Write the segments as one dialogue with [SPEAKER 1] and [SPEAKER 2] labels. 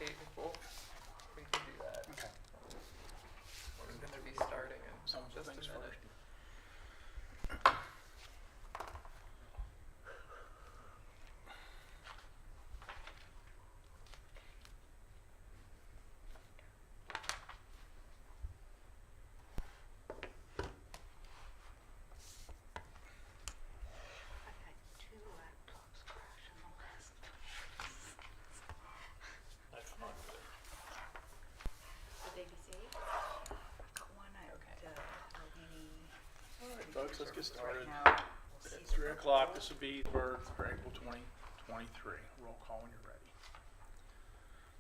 [SPEAKER 1] Tri-State, we can do that.
[SPEAKER 2] Okay.
[SPEAKER 1] We're gonna be starting in
[SPEAKER 2] Some
[SPEAKER 1] just a
[SPEAKER 2] things
[SPEAKER 1] minute.
[SPEAKER 2] first.
[SPEAKER 3] I've had 2 laptops crash in the last 2 days.
[SPEAKER 4] That's not good.
[SPEAKER 3] Would they be safe? I've got one at Allegany.
[SPEAKER 2] All right, folks, let's get started.
[SPEAKER 3] Right now, we'll
[SPEAKER 2] It's
[SPEAKER 3] see
[SPEAKER 2] 3
[SPEAKER 3] the
[SPEAKER 2] o'clock.
[SPEAKER 3] vote.
[SPEAKER 2] This will be for April 2023. Roll call when you're ready.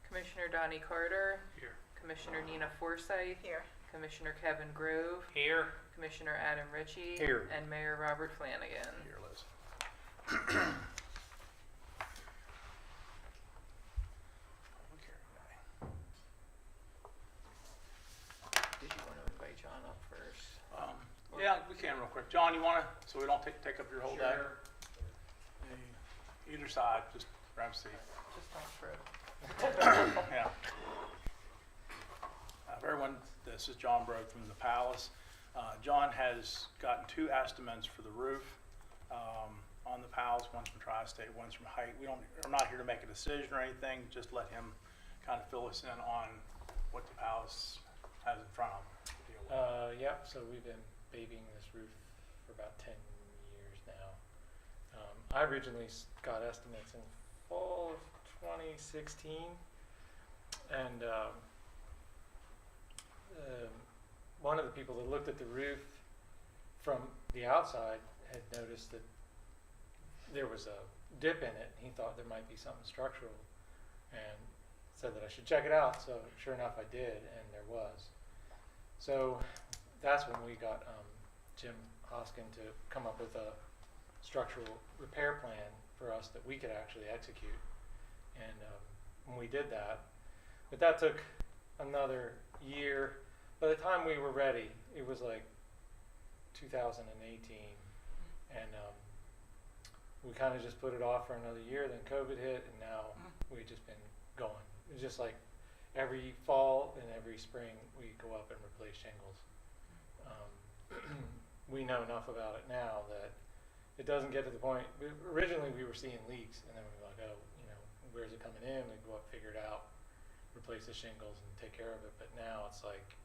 [SPEAKER 1] Commissioner Donnie Carter,
[SPEAKER 4] Here.
[SPEAKER 1] Commissioner Nina Forsyth,
[SPEAKER 3] Here.
[SPEAKER 1] Commissioner Kevin Grove,
[SPEAKER 4] Here.
[SPEAKER 1] Commissioner Adam Ritchie,
[SPEAKER 2] Here.
[SPEAKER 1] and Mayor Robert Flanagan.
[SPEAKER 2] Here, Liz. Public hearing day.
[SPEAKER 1] Did you want to invite John up first?
[SPEAKER 2] Yeah, we can real quick. John, you want to, so we don't take up your whole day? Either side, just grab a seat.
[SPEAKER 1] Just don't trip.
[SPEAKER 2] Yeah. Everyone, this is John Brogue from the Palace. John has gotten 2 estimates for the roof on the Palace. One's from Tri-State, one's from Height. We're not here to make a decision or anything, just let him kind of fill us in on what the Palace has in front of them to deal with.
[SPEAKER 4] Yep, so we've been babying this roof for about 10 years now. I originally got estimates in fall of 2016, and one of the people that looked at the roof from the outside had noticed that there was a dip in it. He thought there might be something structural and said that I should check it out. So sure enough, I did, and there was. So that's when we got Jim Hoskin to come up with a structural repair plan for us that we could actually execute. And when we did that, but that took another year. By the time we were ready, it was like 2018, and we kind of just put it off for another year. Then COVID hit, and now we've just been going. It's just like every fall and every spring we go up and replace shingles. We know enough about it now that it doesn't get to the point. Originally, we were seeing leaks, and then we were like, oh, where's it coming in? We go up, figure it out, replace the shingles, and take care of it. But now it's like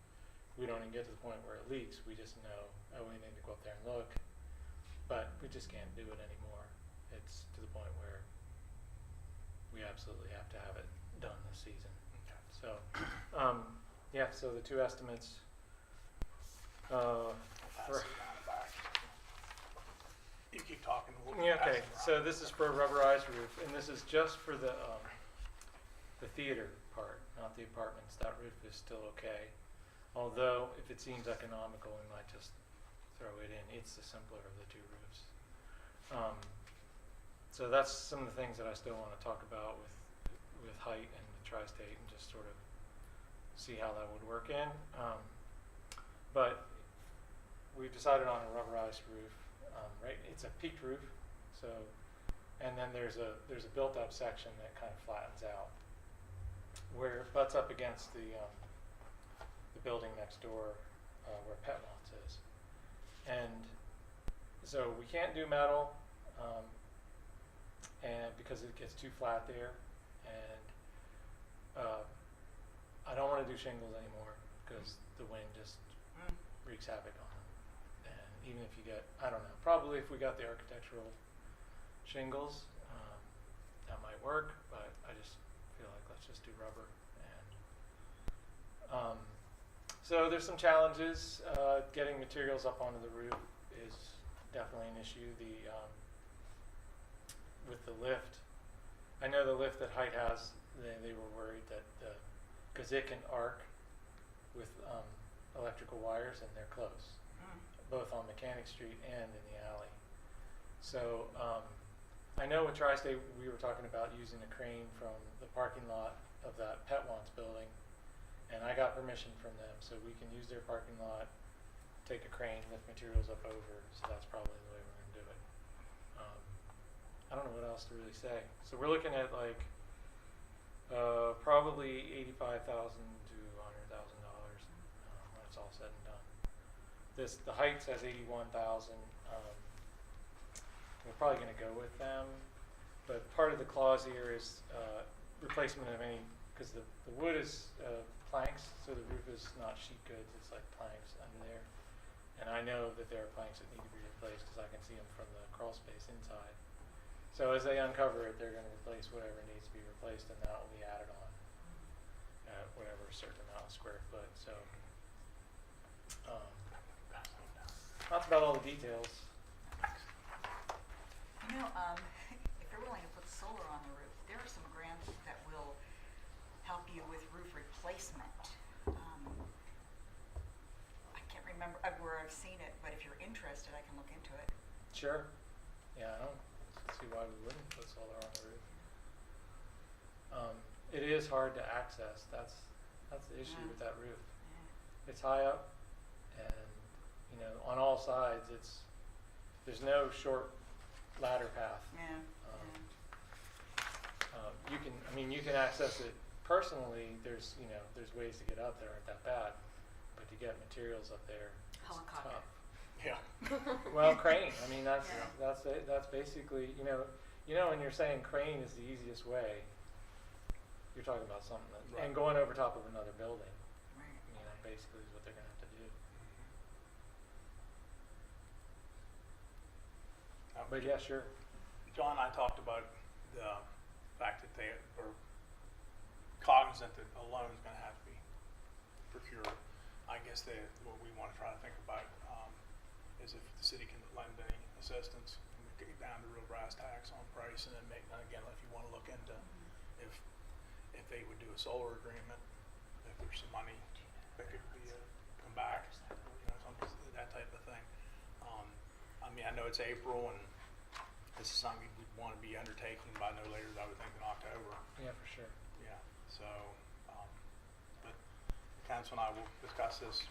[SPEAKER 4] we don't even get to the point where it leaks. We just know, oh, we need to go up there and look. But we just can't do it anymore. It's to the point where we absolutely have to have it done this season.
[SPEAKER 2] Okay.
[SPEAKER 4] So, yeah, so the 2 estimates.
[SPEAKER 2] Pass it down the back. You keep talking.
[SPEAKER 4] Yeah, okay,
[SPEAKER 2] pass it
[SPEAKER 4] so
[SPEAKER 2] around.
[SPEAKER 4] this is for a rubberized roof, and this is just for the theater part, not the apartments. That roof is still okay. Although, if it seems economical, we might just throw it in. It's the simpler of the 2 roofs. So that's some of the things that I still want to talk about with Height and the Tri-State, and just sort of see how that would work in. But we've decided on a rubberized roof. Right, it's a peaked roof, so, and then there's a built-up section that kind of flattens out, where it butts up against the building next door, where Pet Wants is, and so we can't do metal, and because it gets too flat there, and I don't want to do shingles anymore because the wind just wreaks havoc on them. And even if you get, I don't know, probably if we got the architectural shingles, that might work, but I just feel like let's just do rubber. And so there's some challenges. Getting materials up onto the roof is definitely an issue. With the lift, I know the lift that Height has, they were worried that because it can arc with electrical wires, and they're close, both on Mechanic Street and in the alley. So I know with Tri-State we were talking about using a crane from the parking lot of that Pet Wants building, and I got permission from them, so we can use their parking lot, take a crane, lift materials up over. So that's probably the way we're going to do it. I don't know what else to really say. So we're looking at like Probably $85,000 to $100,000 when it's all said and done. The height says 81,000. We're probably going to go with them, but part of the clause here is replacement of any, because the wood is planks, so the roof is not sheet goods, it's like planks under there. And I know that there are planks that need to be replaced because I can see them from the crawl space inside. So as they uncover it, they're going to replace whatever needs to be replaced, and that will be added on at whatever certain amount of square foot. So that's about all the details.
[SPEAKER 3] You know, if you're willing to put solar on the roof, there are some grants that will help you with roof replacement. I can't remember where I've seen it, but if you're interested, I can look into it.
[SPEAKER 4] Sure. Yeah, I don't see why we wouldn't put solar on the roof. It is hard to access. That's the issue with that roof.
[SPEAKER 3] Yeah.
[SPEAKER 4] It's high up, and on all sides, there's no short ladder path.
[SPEAKER 3] Yeah.
[SPEAKER 4] You can access it personally. There's ways to get up there, aren't that bad, but to get materials up there, it's
[SPEAKER 3] Helicopter.
[SPEAKER 4] tough.
[SPEAKER 2] Yeah.
[SPEAKER 4] Well, crane. I mean, that's
[SPEAKER 3] Yeah.
[SPEAKER 4] that's basically when you're saying crane is the easiest way, you're talking about something that,
[SPEAKER 2] Right.
[SPEAKER 4] and going over top of another building.
[SPEAKER 3] Right.
[SPEAKER 4] Basically is what they're gonna have to do. But yeah, sure.
[SPEAKER 2] John and I talked about the fact that they are cognizant that a loan is going to have to be procured. I guess what we want to try to think about is if the city can lend any assistance, and we get down to real brass tacks on price, and then again, if you want to look into if they would do a solar agreement, if there's some money that could be come back, that type of thing. I know it's April, and this is something we'd want to be undertaking by no later than I would think in October.
[SPEAKER 4] Yeah, for sure.
[SPEAKER 2] Yeah. So, but the council and I will discuss this,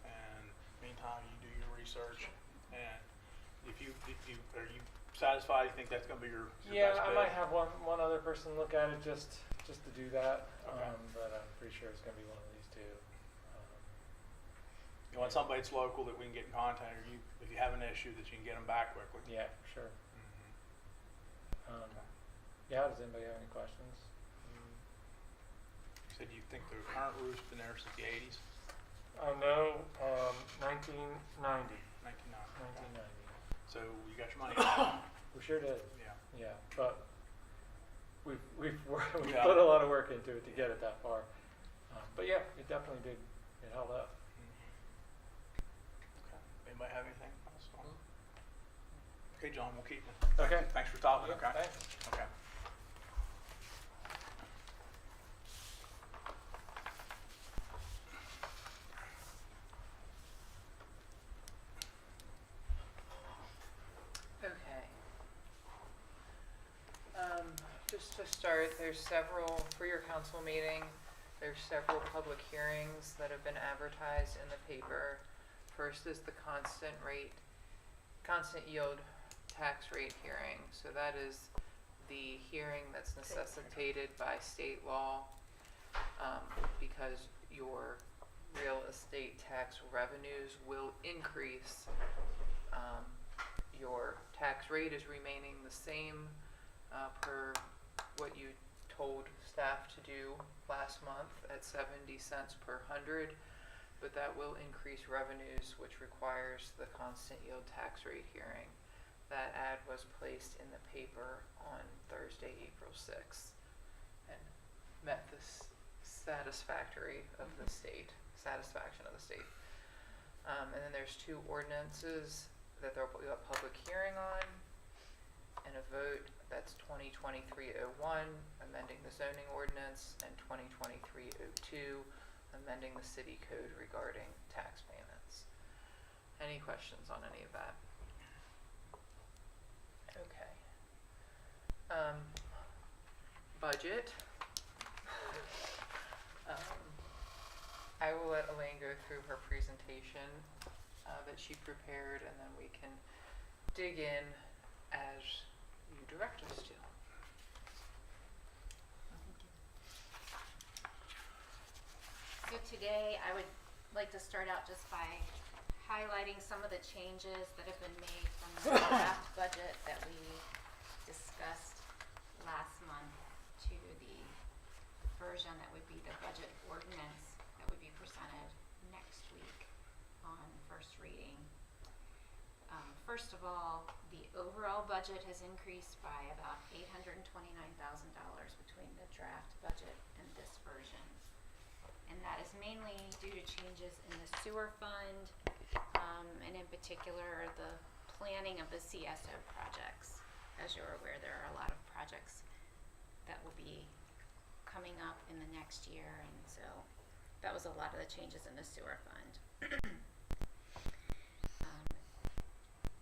[SPEAKER 2] and meantime, you do your research, and if you are you satisfied? You think that's going to be your
[SPEAKER 4] Yeah,
[SPEAKER 2] best
[SPEAKER 4] I
[SPEAKER 2] bet?
[SPEAKER 4] might have one other person look at it just to do that.
[SPEAKER 2] Okay.
[SPEAKER 4] But I'm pretty sure it's going to be one of these two.
[SPEAKER 2] You want somebody that's local that we can get in contact, or if you have an issue that you can get them back quickly.
[SPEAKER 4] Yeah, for sure.
[SPEAKER 2] Okay.
[SPEAKER 4] Yeah, does anybody have any questions?
[SPEAKER 2] You said you think the current roof's been there since the 80s?
[SPEAKER 4] I know, 1990.
[SPEAKER 2] 1990.
[SPEAKER 4] 1990.
[SPEAKER 2] So you got your money back.
[SPEAKER 4] We sure did.
[SPEAKER 2] Yeah.
[SPEAKER 4] Yeah, but we've
[SPEAKER 2] Yeah.
[SPEAKER 4] put a lot of work into it to get it that far. But yeah, it definitely did. It held up.
[SPEAKER 2] Okay. Anybody have anything else? Okay, John, we'll keep it.
[SPEAKER 4] Okay.
[SPEAKER 2] Thanks for stopping.
[SPEAKER 4] Yeah,
[SPEAKER 2] Okay.
[SPEAKER 4] thanks.
[SPEAKER 2] Okay.
[SPEAKER 1] Okay. Just to start, for your council meeting, there's several public hearings that have been advertised in the paper. First is the constant yield tax rate hearing. So that is the hearing that's necessitated by state law, because your real estate tax revenues will increase. Your tax rate is remaining the same per what you told staff to do last month at 70 cents per hundred, but that will increase revenues, which requires the constant yield tax rate hearing. That ad was placed in the paper on Thursday, April 6th, and met the satisfaction of the state. And then there's two ordinances that there will be a public hearing on and a vote. That's 2023-01, amending the zoning ordinance, and 2023-02, amending the city code regarding tax payments. Any questions on any of that? Okay. Budget. I will let Elaine go through her presentation that she prepared, and then we can dig in as you direct us to.
[SPEAKER 5] So today, I would like to start out just by highlighting some of the changes that have been made from the draft budget that we discussed last month to the version that would be the budget ordinance that would be presented next week on first reading. First of all, the overall budget has increased by about $829,000 between the draft budget and this version. And that is mainly due to changes in the sewer fund, and in particular, the planning of the CSO projects. As you're aware, there are a lot of projects that will be coming up in the next year, and so that was a lot of the changes in the sewer fund.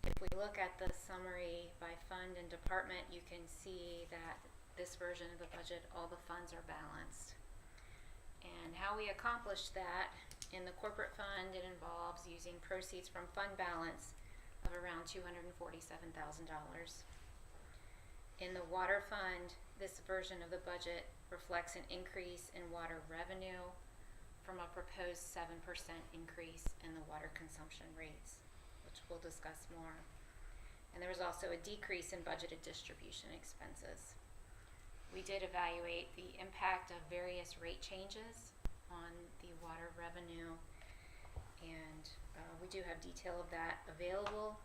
[SPEAKER 5] If we look at the summary by fund and department, you can see that this version of the budget, all the funds are balanced. And how we accomplish that, in the corporate fund, it involves using proceeds from fund balance of around $247,000. In the water fund, this version of the budget reflects an increase in water revenue from a proposed 7% increase in the water consumption rates, which we'll discuss more. And there was also a decrease in budgeted distribution expenses. We did evaluate the impact of various rate changes on the water revenue, and we do have detail of that available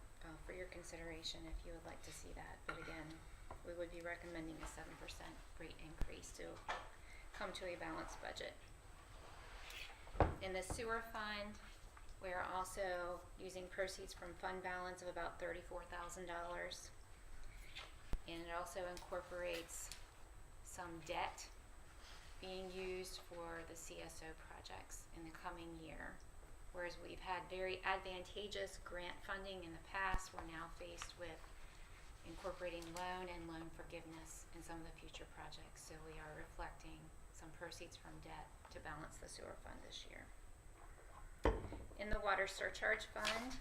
[SPEAKER 5] for your consideration if you would like to see that. But again, we would be recommending a 7% rate increase to come to a balanced budget. In the sewer fund, we are also using proceeds from fund balance of about $34,000, and it also incorporates some debt being used for the CSO projects in the coming year. Whereas we've had very advantageous grant funding in the past, we're now faced with incorporating loan and loan forgiveness in some of the future projects. So we are reflecting some proceeds from debt to balance the sewer fund this year. In the water surcharge fund,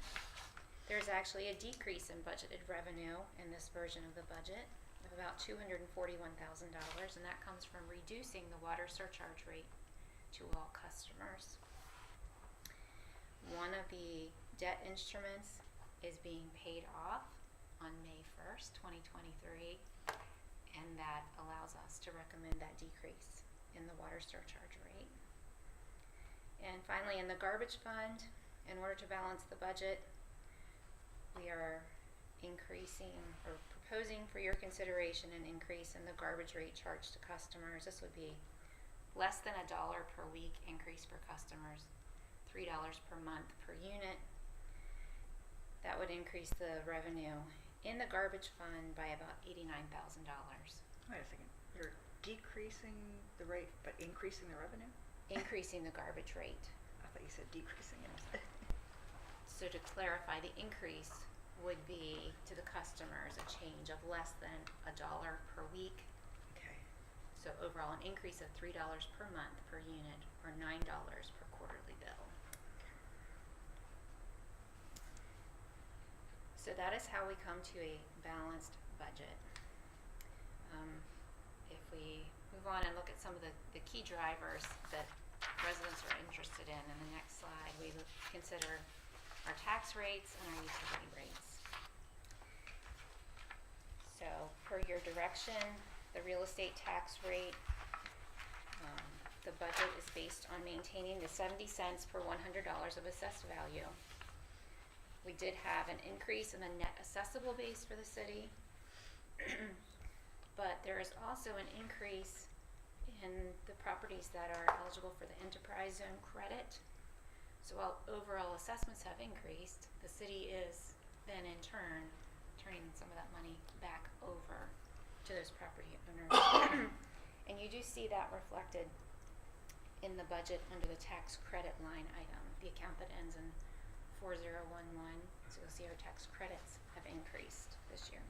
[SPEAKER 5] there's actually a decrease in budgeted revenue in this version of the budget of about $241,000, and that comes from reducing the water surcharge rate to all customers. One of the debt instruments is being paid off on May 1st, 2023, and that allows us to recommend that decrease in the water surcharge rate. And finally, in the garbage fund, in order to balance the budget, we are increasing or proposing for your consideration an increase in the garbage rate charged to customers. This would be less than $1 per week increase for customers, $3 per month per unit. That would increase the revenue in the garbage fund by about $89,000.
[SPEAKER 3] Wait a second, you're decreasing the rate but increasing the revenue?
[SPEAKER 5] Increasing the garbage rate.
[SPEAKER 3] I thought you said decreasing it.
[SPEAKER 5] So to clarify, the increase would be to the customers a change of less than $1 per week.
[SPEAKER 3] Okay.
[SPEAKER 5] So overall, an increase of $3 per month per unit, or $9 per quarterly bill. So that is how we come to a balanced budget. If we move on and look at some of the key drivers that residents are interested in the next slide, we would consider our tax rates and our utility rates. So per your direction, the real estate tax rate, the budget is based on maintaining the 70 cents per $100 of assessed value. We did have an increase in the net assessable base for the city, but there is also an increase in the properties that are eligible for the enterprise zone credit. So while overall assessments have increased, the city is then in turn turning some of that money back over to those property owners. And you do see that reflected in the budget under the tax credit line item, the account that ends in 4011. So you'll see our tax credits have increased this year.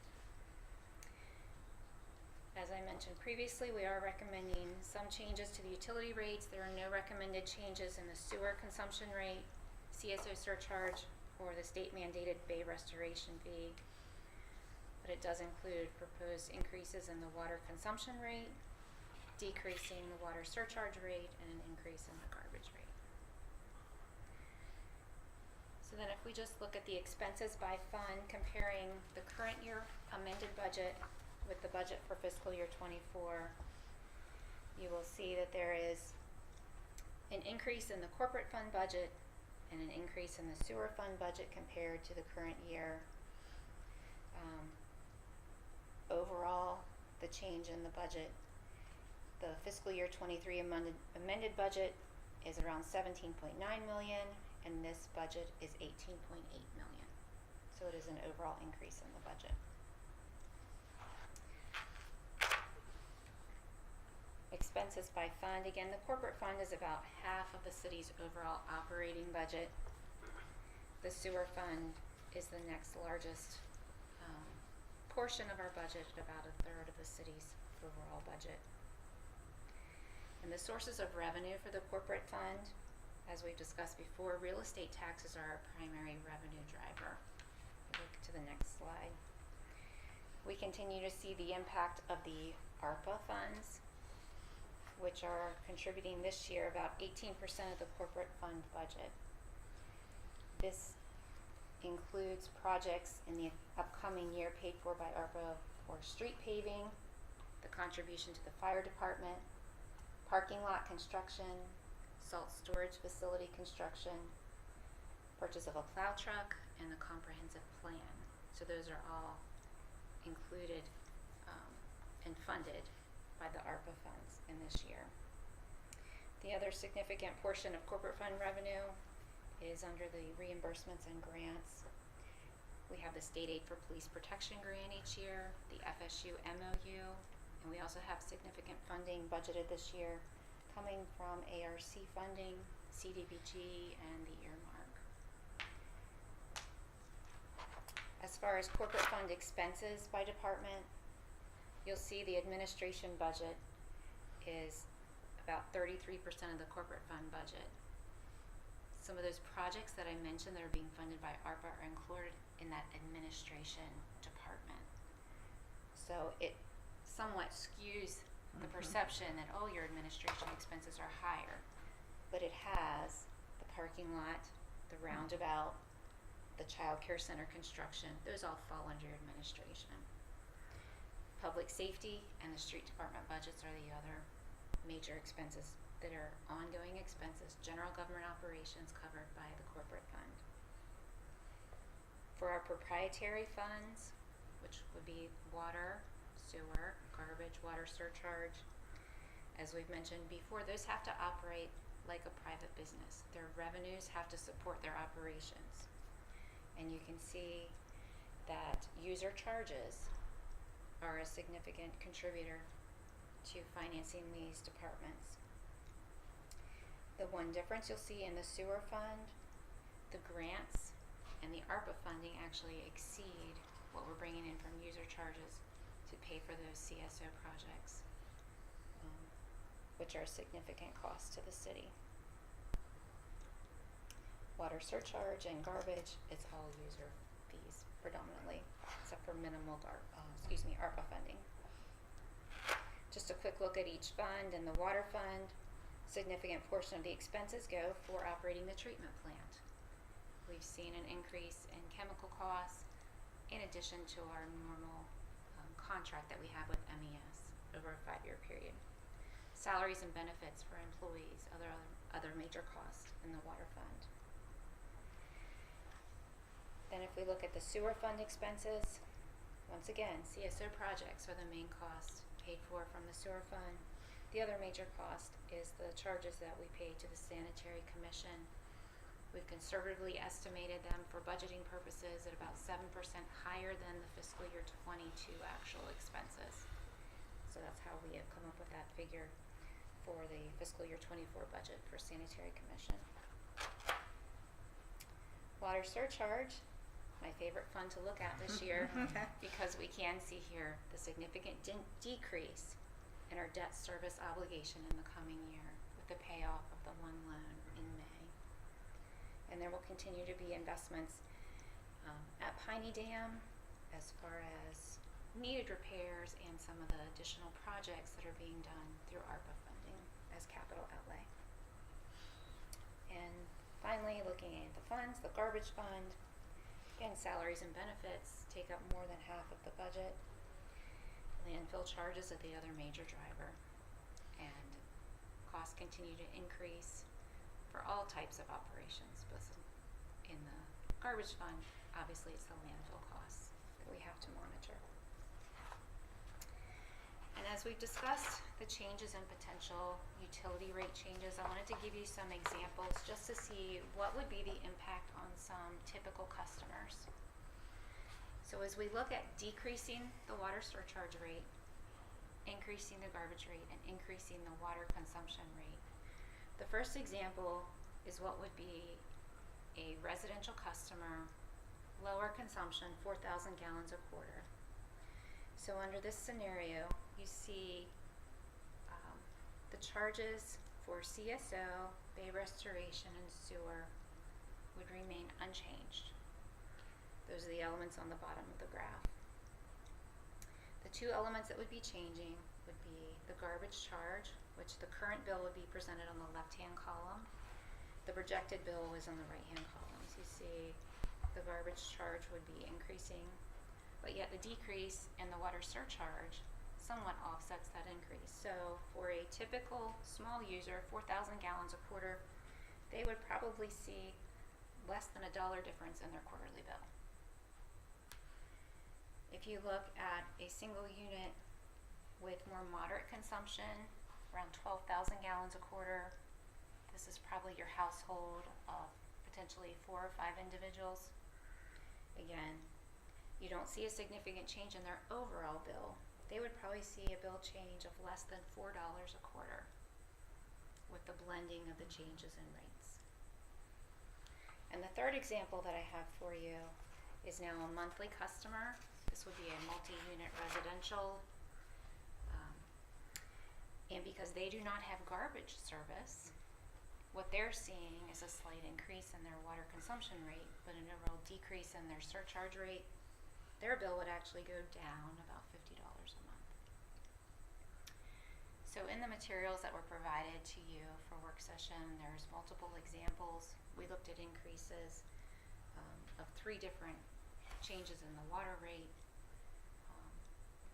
[SPEAKER 5] As I mentioned previously, we are recommending some changes to the utility rates. There are no recommended changes in the sewer consumption rate, CSO surcharge, or the state mandated bay restoration fee. But it does include proposed increases in the water consumption rate, decreasing the water surcharge rate, and an increase in the garbage rate. we just look at the expenses by fund, comparing the current year amended budget with the budget for fiscal year '24, you will see that there is an increase in the corporate fund budget and an increase in the sewer fund budget compared to the current year. Overall, the change in the budget, the fiscal year '23 amended budget is around 17.9 million, and this budget is 18.8 million. So it is an overall increase in the budget. Expenses by fund, again, the corporate fund is about half of the city's overall operating budget. The sewer fund is the next largest portion of our budget, at about a third of the city's overall budget. And the sources of revenue for the corporate fund, as we've discussed before, real estate taxes are our primary revenue driver. Look to the next slide. We continue to see the impact of the ARPA funds, which are contributing this year about 18% of the corporate fund budget. This includes projects in the upcoming year paid for by ARPA for street paving, the contribution to the fire department, parking lot construction, salt storage facility construction, purchase of a plow truck, and the comprehensive plan. So those are all included and funded by the ARPA funds in this year. The other significant portion of corporate fund revenue is under the reimbursements and grants. We have the State Aid for Police Protection grant each year, the FSU MOU, and we also have significant funding budgeted this year coming from ARC funding, CDBG, and the earmark. As far as corporate fund expenses by department, you'll see the administration budget is about 33% of the corporate fund budget. Some of those projects that I mentioned that are being funded by ARPA are included in that administration department. So it somewhat skews the perception that, oh, your administration expenses are higher. But it has the parking lot, the roundabout, the childcare center construction. Those all fall under your administration. Public safety and the street department budgets are the other major expenses that are ongoing expenses, general government operations covered by the corporate fund. For our proprietary funds, which would be water, sewer, garbage, water surcharge, as we've mentioned before, those have to operate like a private business. Their revenues have to support their operations. And you can see that user charges are a significant contributor to financing these departments. The one difference you'll see in the sewer fund, the grants and the ARPA funding actually exceed what we're bringing in from user charges to pay for those CSO projects, which are a significant cost to the city. Water surcharge and garbage, it's all user fees predominantly, except for minimal ARPA funding. Just a quick look at each fund. In the water fund, significant portion of the expenses go for operating the treatment plant. We've seen an increase in chemical costs in addition to our normal contract that we have with MES over a 5-year period. Salaries and benefits for employees, other major costs in the water fund. Then if we look at the sewer fund expenses, once again, CSO projects are the main costs paid for from the sewer fund. The other major cost is the charges that we pay to the Sanitary Commission. We've conservatively estimated them for budgeting purposes at about 7% higher than the fiscal year '22 actual expenses. So that's how we have come up with that figure for the fiscal year '24 budget for Sanitary Commission. Water surcharge, my favorite fund to look at this year, because we can see here the significant decrease in our debt service obligation in the coming year with the payoff of the one loan in May. And there will continue to be investments at Piney Dam as far as needed repairs and some of the additional projects that are being done through ARPA funding as capital outlay. And finally, looking at the funds, the garbage fund, again, salaries and benefits take up more than half of the budget. Landfill charges are the other major driver, and costs continue to increase for all types of operations, but in the garbage fund, obviously it's the landfill costs that we have to monitor. And as we've discussed the changes and potential utility rate changes, I wanted to give you some examples just to see what would be the impact on some typical customers. So as we look at decreasing the water surcharge rate, increasing the garbage rate, and increasing the water consumption rate, the first example is what would be a residential customer, lower consumption, 4,000 gallons a quarter. So under this scenario, you see the charges for CSO, bay restoration, and sewer would remain unchanged. Those are the elements on the bottom of the graph. The two elements that would be changing would be the garbage charge, which the current bill would be presented on the left-hand column. The projected bill is on the right-hand column. So you see the garbage charge would be increasing, but yet the decrease in the water surcharge somewhat offsets that increase. So for a typical small user, 4,000 gallons a quarter, they would probably see less than $1 difference in their quarterly bill. If you look at a single unit with more moderate consumption, around 12,000 gallons a quarter, this is probably your household of potentially 4 or 5 individuals. Again, you don't see a significant change in their overall bill. They would probably see a bill change of less than $4 a quarter with the blending of the changes in rates. And the third example that I have for you is now a monthly customer. This would be a multi-unit residential. And because they do not have garbage service, what they're seeing is a slight increase in their water consumption rate, but an overall decrease in their surcharge rate. Their bill would actually go down about $50 a month. So in the materials that were provided to you for work session, there's multiple examples. We looked at increases of 3 different changes in the water rate.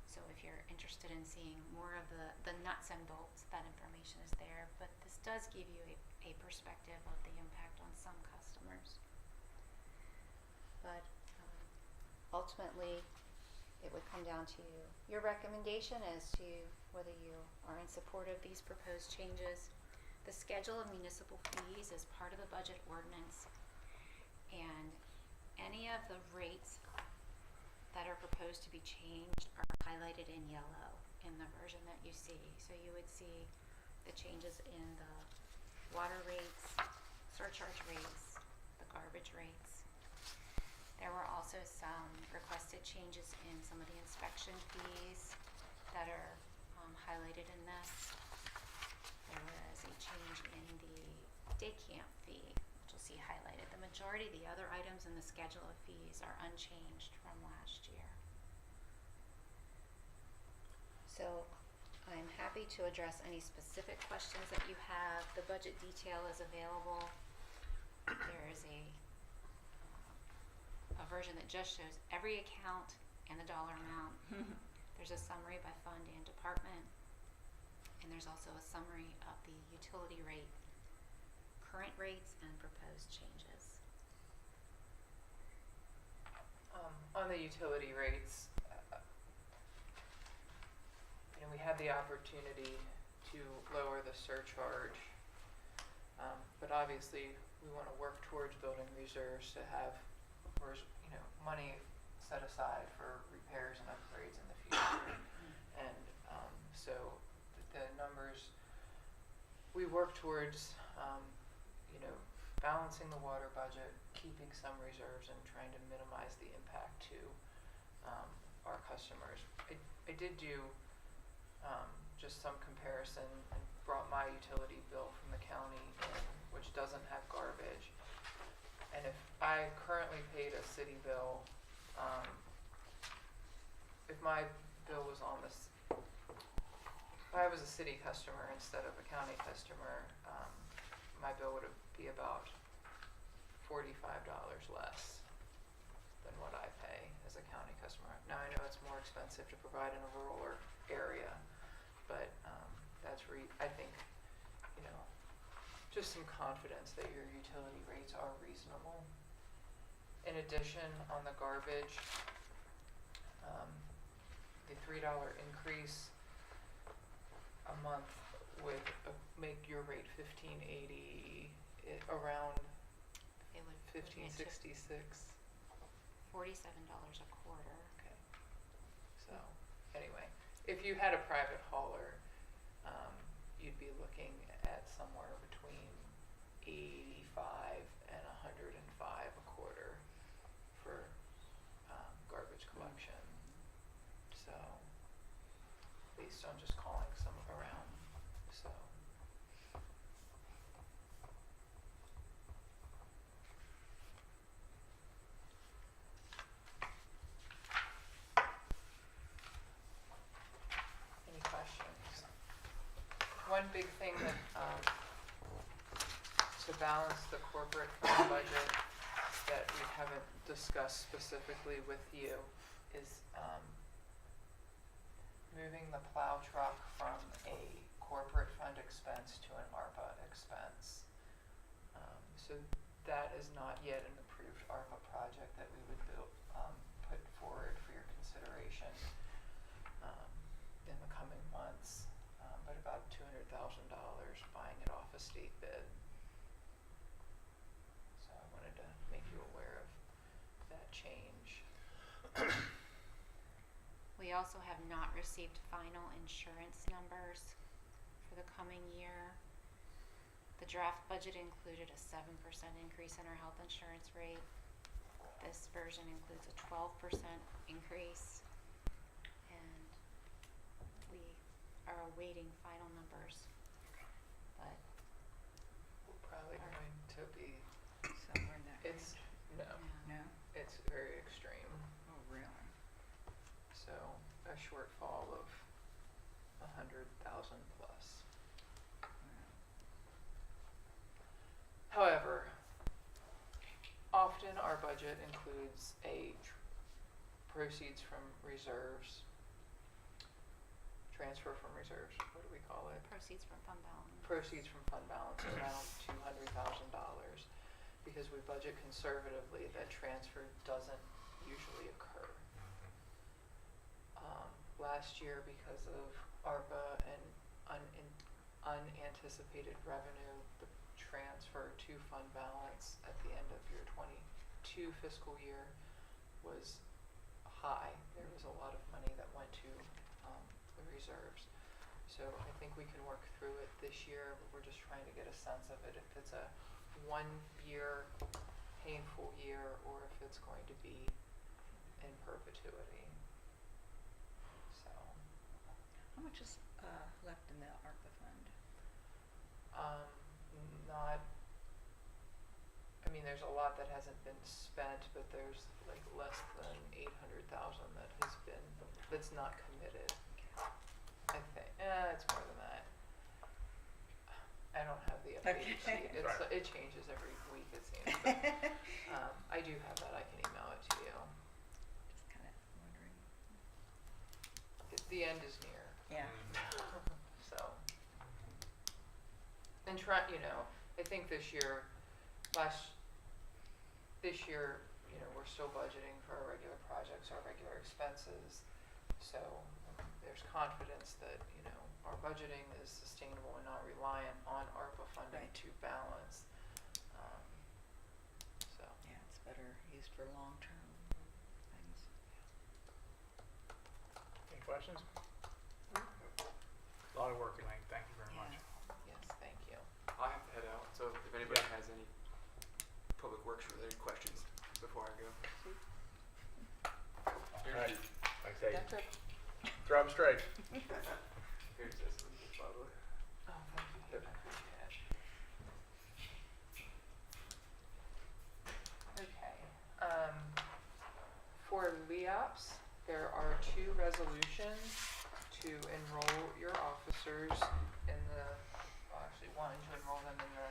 [SPEAKER 5] So if you're interested in seeing more of the nuts and bolts, that information is there. But this does give you a perspective of the impact on some customers. But ultimately, it would come down to your recommendation as to whether you are in support of these proposed changes. The schedule of municipal fees is part of the budget ordinance, and any of the rates that are proposed to be changed are highlighted in yellow in the version that you see. So you would see the changes in the water rates, surcharge rates, the garbage rates. There were also some requested changes in some of the inspection fees that are highlighted in this. There was a change in the day camp fee, which you'll see highlighted. The majority of the other items in the schedule of fees are unchanged from last year. So I'm happy to address any specific questions that you have. The budget detail is available. There is a version that just shows every account and the dollar amount. There's a summary by fund and department, and there's also a summary of the utility rate, current rates, and proposed changes.
[SPEAKER 1] On the utility rates, we had the opportunity to lower the surcharge, but obviously we want to work towards building reserves to have money set aside for repairs and upgrades in the future. And so the numbers, we work towards balancing the water budget, keeping some reserves, and trying to minimize the impact to our customers. I did do just some comparison and brought my utility bill from the county in, which doesn't have garbage. And if I currently paid a city bill, if my bill was on this, if I was a city customer instead of a county customer, my bill would be about it's more expensive to provide in a rural area, but, that's I think, you know, just some confidence that your utility rates are reasonable. In addition, on the garbage, the $3 increase a month would make your rate $15.80, around
[SPEAKER 5] It would
[SPEAKER 1] $15.66.
[SPEAKER 5] $47 a quarter.
[SPEAKER 1] Okay. So, anyway, if you had a private hauler, you'd be looking at somewhere between 85 and 105 a quarter for garbage collection. So, based on just calling some around, so. Any questions? One big thing that, to balance the corporate fund budget that we haven't discussed specifically with you is, moving the plow truck from a corporate fund expense to an ARPA expense. So that is not yet an approved ARPA project that we would put forward for your consideration in the coming months, but about $200,000 buying it off a state bid. So I wanted to make you aware of that change.
[SPEAKER 5] We also have not received final insurance numbers for the coming year. The draft budget included a 7% increase in our health insurance rate. This version includes a 12% increase, and we are awaiting final numbers, but
[SPEAKER 1] We're probably going to be,
[SPEAKER 3] Somewhere in that
[SPEAKER 1] it's, no,
[SPEAKER 3] No?
[SPEAKER 1] it's very extreme.
[SPEAKER 3] Oh, really?
[SPEAKER 1] So a shortfall of 100,000 plus. However, often our budget includes proceeds from reserves, transfer from reserves, what do we call it?
[SPEAKER 5] proceeds from fund balance.
[SPEAKER 1] Proceeds from fund balance around $200,000, because we budget conservatively, that transfer doesn't usually occur. Last year, because of ARPA and unanticipated revenue, the transfer to fund balance at the end of your 22 fiscal year was high. There was a lot of money that went to the reserves. So I think we can work through it this year, but we're just trying to get a sense of it, if it's a 1 year painful year or if it's going to be in perpetuity. So,
[SPEAKER 3] How much is left in the ARPA fund?
[SPEAKER 1] not, I mean, there's a lot that hasn't been spent, but there's like less than 800,000 that has been, that's not committed. I think, it's more than that. I don't have the updated sheet. It's,
[SPEAKER 2] Right.
[SPEAKER 1] it changes every week, it seems. But, I do have that. I can email it to you.
[SPEAKER 3] Just kind of wondering.
[SPEAKER 1] The end is near.
[SPEAKER 3] Yeah.
[SPEAKER 1] So, and you know, I think this year, you know, we're still budgeting for our regular projects, our regular expenses. So there's confidence that, you know, our budgeting is sustainable and not reliant on ARPA funding
[SPEAKER 3] Right.
[SPEAKER 1] to balance. So,
[SPEAKER 3] Yeah, it's better used for long-term things.
[SPEAKER 2] Any questions? A lot of work, Elaine. Thank you very much.
[SPEAKER 1] yes, thank you.
[SPEAKER 6] I have to head out, so if anybody
[SPEAKER 2] Yeah.
[SPEAKER 6] has any public works related questions before I go.
[SPEAKER 2] All right. Okay.
[SPEAKER 1] That's it.
[SPEAKER 2] Throw them straight.
[SPEAKER 6] Here's this one, by the way.
[SPEAKER 1] Oh, thank you. I appreciate it. Okay. For LEOPS, there are 2 resolutions to enroll your officers in the, well, actually one, to enroll them in the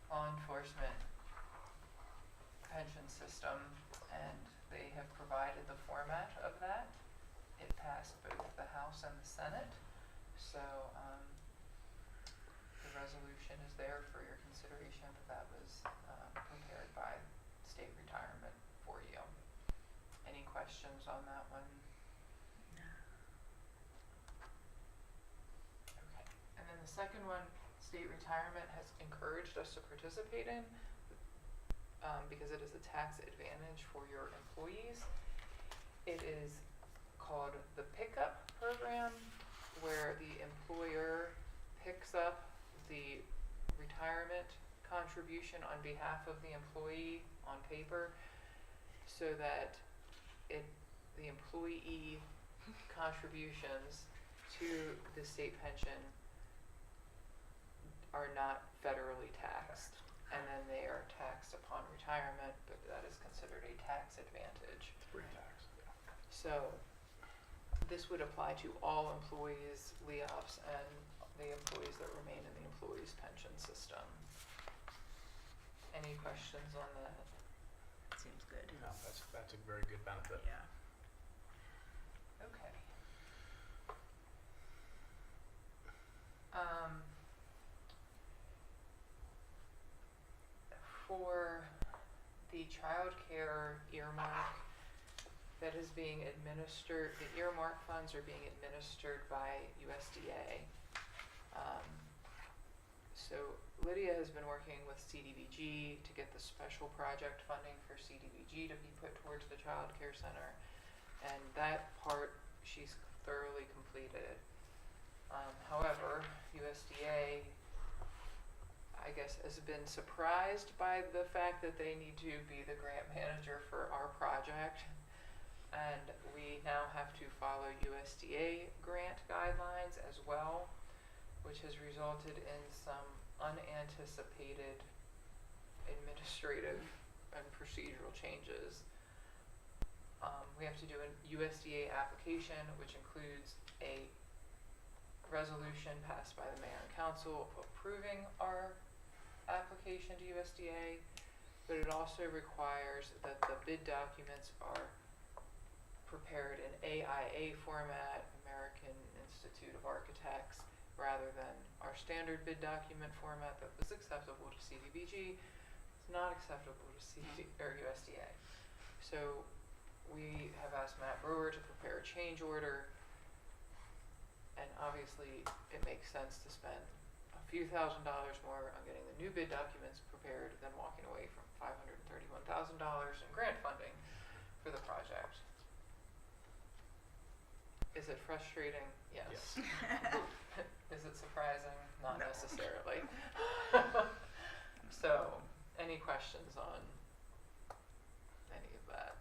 [SPEAKER 1] law enforcement pension system, and they have provided the format of that. it passed both the House and the Senate. So the resolution is there for your consideration, but that was prepared by State Retirement for you. Any questions on that one? Okay. And then the second one, State Retirement has encouraged us to participate in because it is a tax advantage for your employees. It is called the Pickup Program, where the employer picks up the retirement contribution on behalf of the employee on paper, so that the employee contributions to the state pension are not federally taxed, and then they are taxed upon retirement, but that is considered a tax advantage.
[SPEAKER 2] It's pre-tax, yeah.
[SPEAKER 1] So this would apply to all employees, LEOPS, and the employees that remain in the employees' pension system. Any questions on that?
[SPEAKER 3] Seems good.
[SPEAKER 2] No, that's a very good benefit.
[SPEAKER 3] Yeah.
[SPEAKER 1] Okay. For the childcare earmark that is being administered, the earmark funds are being administered by USDA. So Lydia has been working with CDBG to get the special project funding for CDBG to be put towards the Child Care Center. And that part she's thoroughly completed. However, USDA, I guess, has been surprised by the fact that they need to be the grant manager for our project. And we now have to follow USDA grant guidelines as well, which has resulted in some unanticipated administrative and procedural changes. We have to do a USDA application, which includes a resolution passed by the mayor and council approving our application to USDA, but it also requires that the bid documents are prepared in AIA format, American Institute of Architects, rather than our standard bid document format that was acceptable to CDBG. It's not acceptable to USDA. So we have asked Matt Brewer to prepare a change order, and obviously it makes sense to spend a few $1,000s more on getting the new bid documents prepared than walking away from $531,000 in grant funding for the project. Is it frustrating? Yes. Is it surprising? Not
[SPEAKER 3] No.
[SPEAKER 1] necessarily. So, any questions on any of that?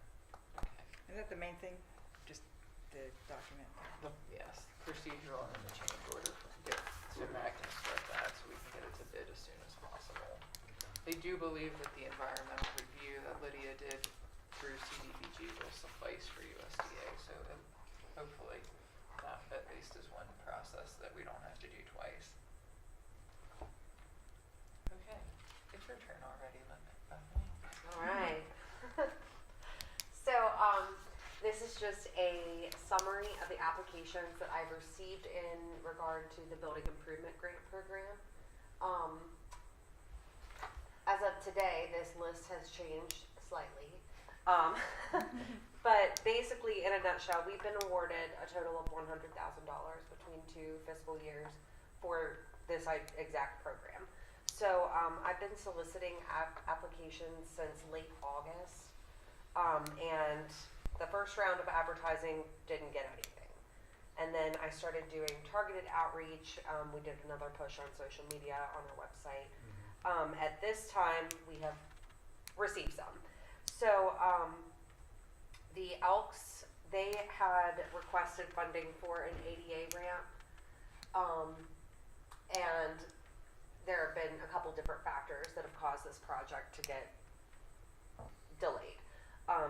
[SPEAKER 1] Okay.
[SPEAKER 3] Is that the main thing? Just the document?
[SPEAKER 1] Yes, procedural and then the change order so Matt can start that so we can get it to bid as soon as possible. They do believe that the environmental review that Lydia did through CDBG will suffice for USDA, so hopefully that at least is one process that we don't have to do twice. Okay, it's your turn already, Bethany.
[SPEAKER 7] All right. So, this is just a summary of the applications that I've received in regard to the Building Improvement Grant Program. As of today, this list has changed slightly. But basically, in a nutshell, we've been awarded a total of $100,000 between 2 fiscal years for this exact program. So I've been soliciting applications since late August, and the first round of advertising didn't get anything. And then I started doing targeted outreach. We did another push on social media, on our website. At this time, we have received some. So the Elks, they had requested funding for an ADA ramp, and there have been a couple different factors that have caused this project to get delayed,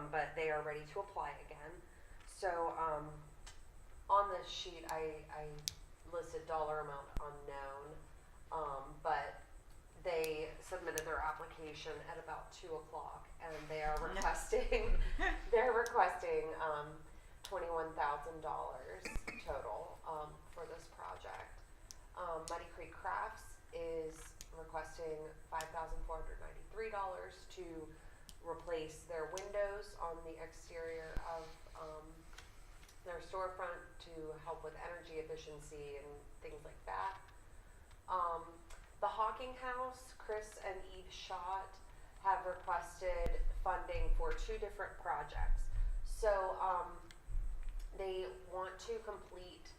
[SPEAKER 7] but they are ready to apply again. So on this sheet, I listed dollar amount unknown, but they submitted their application at about 2 o'clock, and they are requesting $21,000 total, for this project. Muddy Creek Crafts is requesting $5,493 to replace their windows on the exterior of, their storefront to help with energy efficiency and things like that. The Hawking House, Chris and Eve Schott have requested funding for 2 different projects. So, they want to complete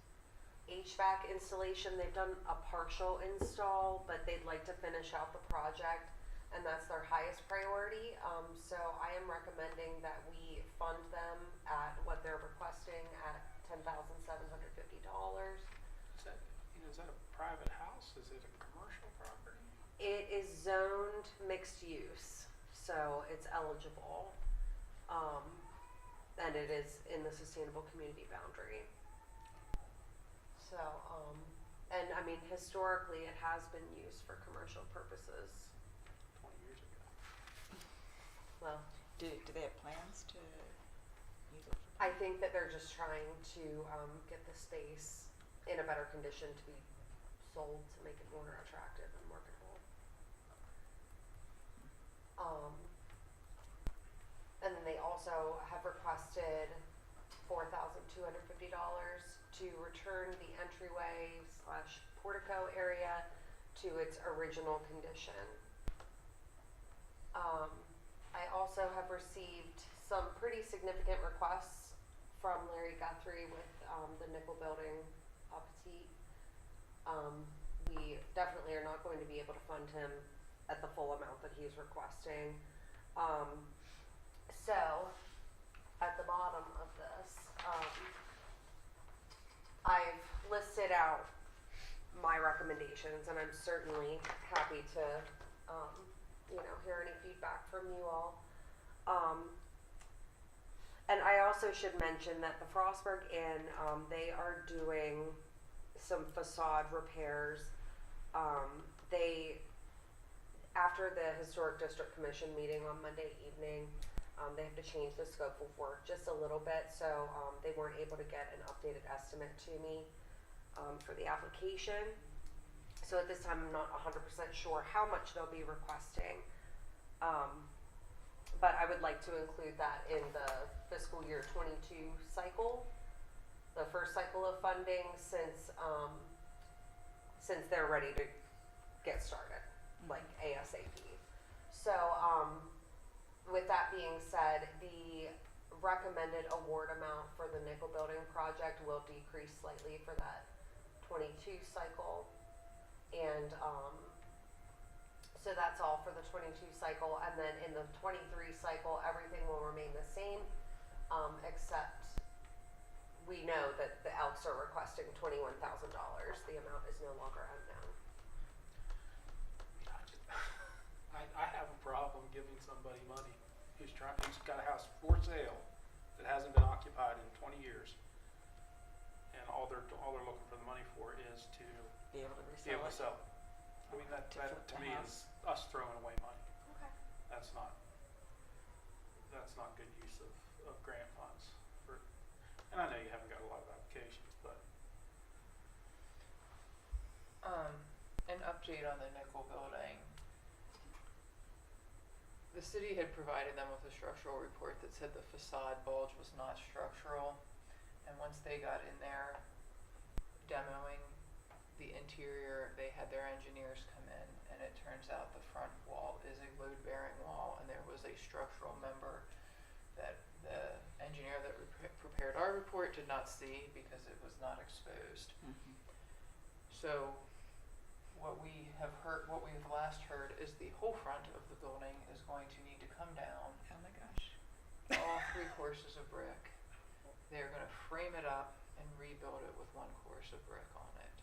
[SPEAKER 7] HVAC installation. They've done a partial install, but they'd like to finish out the project, and that's their highest priority. So I am recommending that we fund them at what they're requesting at $10,750.
[SPEAKER 2] Is that a private house? Is it a commercial property?
[SPEAKER 7] It is zoned mixed use, so it's eligible. And it is in the sustainable community boundary. So, and I mean, historically, it has been used for commercial purposes.
[SPEAKER 2] 20 years ago.
[SPEAKER 7] Well,
[SPEAKER 3] Do they have plans to use it for?
[SPEAKER 7] I think that they're just trying to get the space in a better condition to be sold to make it more attractive and marketable. And then they also have requested $4,250 to return the entryway / portico area to its original condition. I also have received some pretty significant requests from Larry Guthrie with the nickel building upkeep. We definitely are not going to be able to fund him at the full amount that he's requesting. So, at the bottom of this, I've listed out my recommendations, and I'm certainly happy to, hear any feedback from you all. And I also should mention that the Frostburg Inn, they are doing some facade repairs. After the Historic District Commission meeting on Monday evening, they have to change the scope of work just a little bit, so they weren't able to get an updated estimate to me for the application. So at this time, I'm not 100% sure how much they'll be requesting. But I would like to include that in the fiscal year 22 cycle, the first cycle of funding, since they're ready to get started, like ASAP. So with that being said, the recommended award amount for the nickel building project will decrease slightly for that 22 cycle. And so that's all for the 22 cycle. And then in the 23 cycle, everything will remain the same, except we know that the Elks are requesting $21,000. The amount is no longer unknown.
[SPEAKER 2] I have a problem giving somebody money who's got a house for sale that hasn't been occupied in 20 years, and all they're looking for the money for is to
[SPEAKER 3] Be able to
[SPEAKER 2] be able to
[SPEAKER 3] resell
[SPEAKER 2] sell it. I mean, that
[SPEAKER 3] flip
[SPEAKER 2] to
[SPEAKER 3] the
[SPEAKER 2] me
[SPEAKER 3] house.
[SPEAKER 2] is us throwing away money.
[SPEAKER 7] Okay.
[SPEAKER 2] That's not good use of grant funds. And I know you haven't got a lot of applications, but
[SPEAKER 1] An update on the nickel building. The city had provided them with a structural report that said the facade bulge was not structural, and once they got in there demoing the interior, they had their engineers come in, and it turns out the front wall is a load-bearing wall, and there was a structural member that the engineer that prepared our report did not see because it was not exposed. So what we've last heard is the whole front of the building is going to need to come down,
[SPEAKER 3] Oh my gosh.
[SPEAKER 1] all 3 courses of brick. They're going to frame it up and rebuild it with 1 course of brick on it.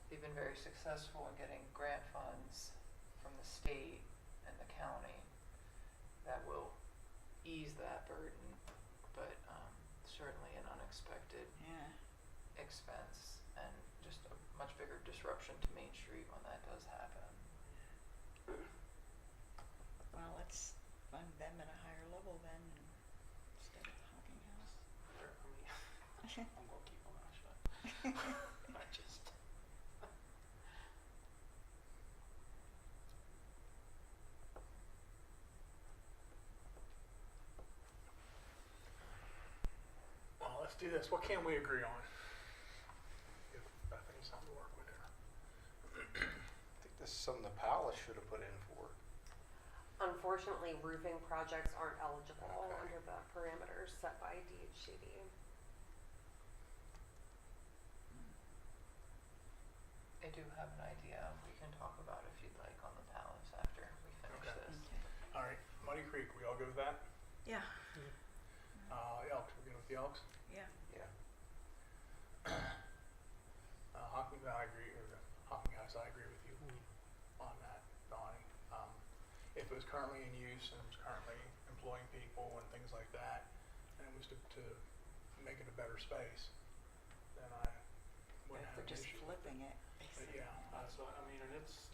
[SPEAKER 1] They've been very successful in getting grant funds from the state and the county that will ease that burden, but certainly an unexpected
[SPEAKER 3] Yeah.
[SPEAKER 1] expense and just a much bigger disruption to Main Street when that does happen.
[SPEAKER 3] Well, let's fund them at a higher level then instead of the Hawking House.
[SPEAKER 2] I mean,
[SPEAKER 8] I just.
[SPEAKER 2] Well, let's do this. What can we agree on? If I think it's something to work with there.
[SPEAKER 9] I think this is something the palace should have put in for.
[SPEAKER 7] Unfortunately, roofing projects aren't eligible
[SPEAKER 9] Okay.
[SPEAKER 7] under the parameters set by DHCD.
[SPEAKER 1] I do have an idea we can talk about if you'd like on the palace after we finish
[SPEAKER 2] Okay.
[SPEAKER 1] this.
[SPEAKER 2] All right, Muddy Creek, we all good with that?
[SPEAKER 3] Yeah,
[SPEAKER 2] Elks, we good with the Elks?
[SPEAKER 3] yeah.
[SPEAKER 9] Yeah.
[SPEAKER 2] Hocking Valley, Hocking House, I agree with you on that, Donnie. If it was currently in use and it was currently employing people and things like that, and it was to make it a better space, then I wouldn't have
[SPEAKER 3] They're
[SPEAKER 2] an
[SPEAKER 3] just
[SPEAKER 2] issue.
[SPEAKER 3] flipping it.
[SPEAKER 2] But yeah,
[SPEAKER 8] That's what, I mean, and it's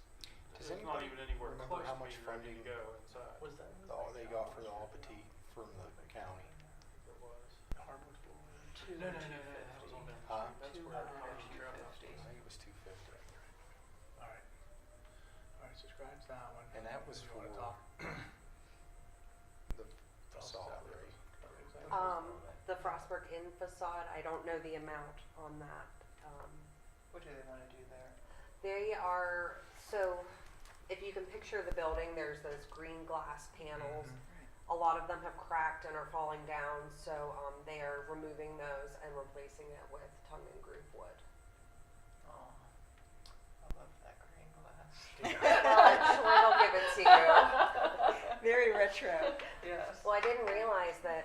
[SPEAKER 9] Does
[SPEAKER 8] not
[SPEAKER 9] anybody
[SPEAKER 8] even anywhere
[SPEAKER 9] remember
[SPEAKER 8] close
[SPEAKER 9] how
[SPEAKER 8] to
[SPEAKER 9] much
[SPEAKER 8] being ready
[SPEAKER 9] funding
[SPEAKER 8] to go inside.
[SPEAKER 1] Was that?
[SPEAKER 9] They got for the all petite from the county.
[SPEAKER 8] It was.
[SPEAKER 2] Hardwood floor.
[SPEAKER 8] No, that was on Main
[SPEAKER 9] Huh?
[SPEAKER 8] Street. That's where
[SPEAKER 1] 200
[SPEAKER 8] Harvey
[SPEAKER 1] and
[SPEAKER 8] Trail House
[SPEAKER 1] 250.
[SPEAKER 8] was.
[SPEAKER 9] I think it was 250.
[SPEAKER 2] All right, so scratch that one.
[SPEAKER 9] And that was
[SPEAKER 2] You
[SPEAKER 9] for
[SPEAKER 2] wanna talk
[SPEAKER 9] the facade, right?
[SPEAKER 7] The Frostburg Inn facade, I don't know the amount on that.
[SPEAKER 1] What do they wanna do there?
[SPEAKER 7] They are, so if you can picture the building, there's those green glass panels. A lot of them have cracked and are falling down, so they are removing those and replacing it with tongue and groove wood.
[SPEAKER 1] Oh, I love that green glass.
[SPEAKER 7] Well, I'm sure they'll give it to you.
[SPEAKER 3] Very retro.
[SPEAKER 1] Yes.
[SPEAKER 7] Well, I didn't realize that